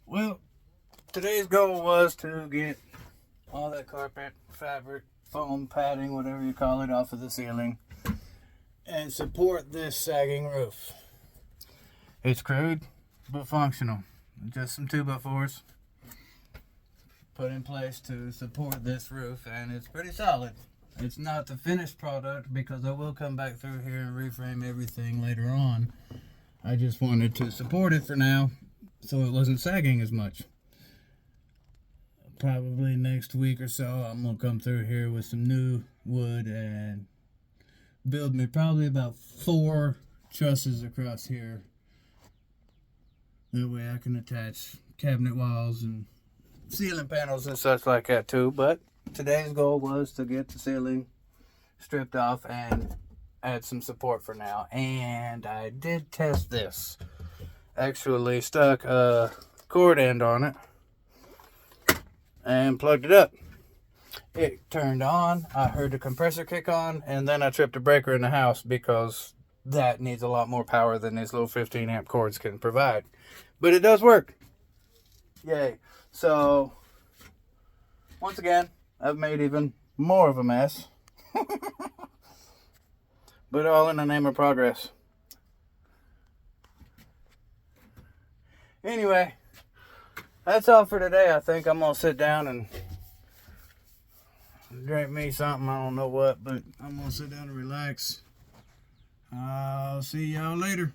Well, today's goal was to get all that carpet, fabric, foam, padding, whatever you call it, off of the ceiling and support this sagging roof. It's crude, but functional. Just some 2x4s put in place to support this roof, and it's pretty solid. It's not the finished product because I will come back through here and reframe everything later on. I just wanted to support it for now so it wasn't sagging as much. Probably next week or so I'm gonna come through here with some new wood and build me probably about 4 trusses across here. That way I can attach cabinet walls and ceiling panels and such like that too. But today's goal was to get the ceiling stripped off and add some support for now. And I did test this. Actually stuck a cord end on it and plugged it up. It turned on. I heard the compressor kick on, and then I tripped a breaker in the house because that needs a lot more power than these little 15 amp cords can provide. But it does work. Yay. So, once again, I've made even more of a mess. But all in the name of progress. Anyway, that's all for today. I think I'm going to sit down and drink me something. I don't know what, but I'm going to sit down and relax. I'll see y'all later.